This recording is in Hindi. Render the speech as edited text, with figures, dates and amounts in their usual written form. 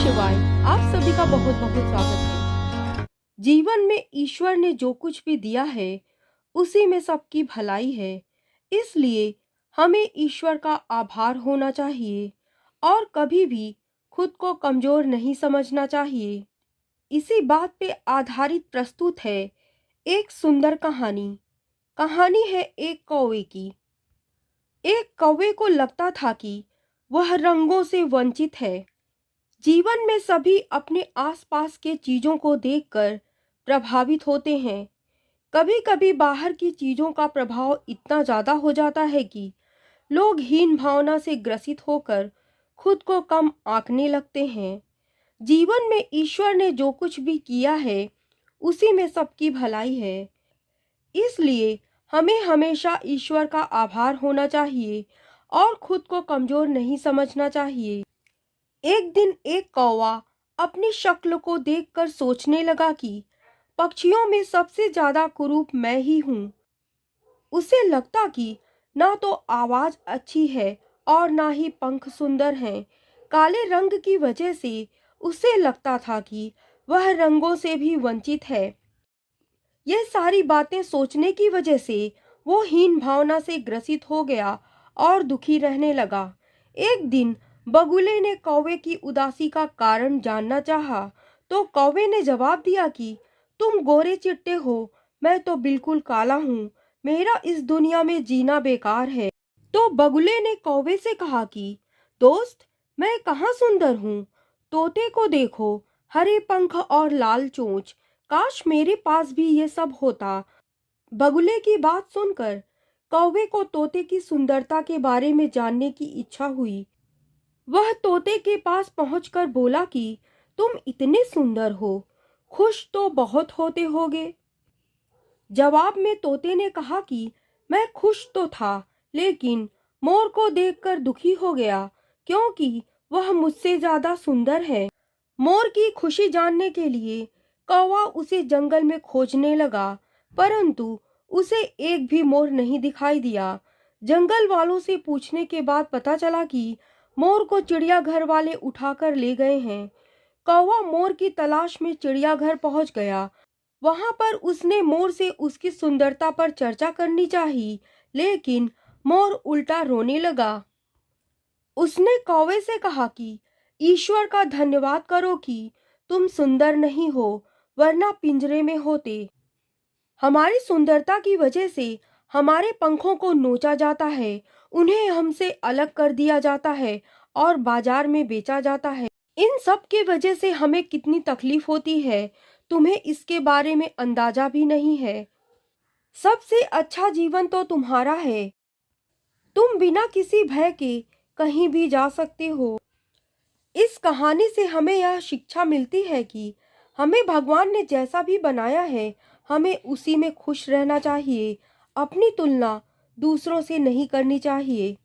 शिवाय। आप सभी का बहुत बहुत स्वागत है। जीवन में ईश्वर ने जो कुछ भी दिया है उसी में सबकी भलाई है। इसलिए हमें ईश्वर का आभार होना चाहिए और कभी भी खुद को कमजोर नहीं समझना चाहिए। इसी बात पे आधारित प्रस्तुत है एक सुंदर कहानी। कहानी है एक कौवे की। एक कौवे को लगता था कि वह रंगों से वंचित है। जीवन में सभी अपने आसपास के चीजों को देखकर प्रभावित होते हैं। कभी कभी बाहर की चीजों का प्रभाव इतना ज्यादा हो जाता है कि लोग हीन भावना से ग्रसित होकर खुद को कम आंकने लगते हैं। जीवन में ईश्वर ने जो कुछ भी किया है उसी में सबकी भलाई है। इसलिए हमें हमेशा ईश्वर का आभार होना चाहिए और खुद को कमजोर नहीं समझना चाहिए। एक दिन एक कौवा अपनी शक्ल को देखकर सोचने लगा कि पक्षियों में सबसे ज्यादा कुरूप मैं ही हूँ। उसे लगता कि ना तो आवाज अच्छी है और ना ही पंख सुंदर हैं। काले रंग की वजह से उसे लगता था कि वह रंगों से भी वंचित है। यह सारी बातें सोचने की वजह से वो हीन भावना से ग्रसित हो गया और दुखी रहने लगा। एक दिन बगुले ने कौवे की उदासी का कारण जानना चाहा, तो कौवे ने जवाब दिया कि तुम गोरे चिट्टे हो, मैं तो बिल्कुल काला हूँ। मेरा इस दुनिया में जीना बेकार है। तो बगुले ने कौवे से कहा कि दोस्त, मैं कहाँ सुंदर हूँ। तोते को देखो, हरे पंख और लाल चोंच। काश मेरे पास भी ये सब होता। बगुले की बात सुनकर कौवे को तोते की सुंदरता के बारे में जानने की इच्छा हुई। वह तोते के पास पहुंचकर बोला कि तुम इतने सुंदर हो, खुश तो बहुत होते होगे। जवाब में तोते ने कहा कि मैं खुश तो था, लेकिन मोर को देखकर दुखी हो गया क्योंकि वह मुझसे ज्यादा सुंदर है। मोर की खुशी जानने के लिए कौवा उसे जंगल में खोजने लगा, परंतु उसे एक भी मोर नहीं दिखाई दिया। जंगल वालों से पूछने के बाद पता चला कि मोर को चिड़ियाघर वाले उठाकर ले गए हैं। कौवा मोर की तलाश में चिड़ियाघर पहुंच गया। वहां पर उसने मोर से उसकी सुंदरता पर चर्चा करनी चाहिए, लेकिन मोर उल्टा रोने लगा। उसने कौवे से कहा कि ईश्वर का धन्यवाद करो कि तुम सुंदर नहीं हो, वरना पिंजरे में होते। हमारी सुंदरता की वजह से हमारे पंखों को नोचा जाता है, उन्हें हमसे अलग कर दिया जाता है और बाजार में बेचा जाता है। इन सब के वजह से हमें कितनी तकलीफ होती है, तुम्हें इसके बारे में अंदाजा भी नहीं है। सबसे अच्छा जीवन तो तुम्हारा है। तुम बिना किसी भय के कहीं भी जा सकते हो। इस कहानी से हमें यह शिक्षा मिलती है कि हमें भगवान ने जैसा भी बनाया है, हमें उसी में खुश रहना चाहिए। अपनी तुलना दूसरों से नहीं करनी चाहिए।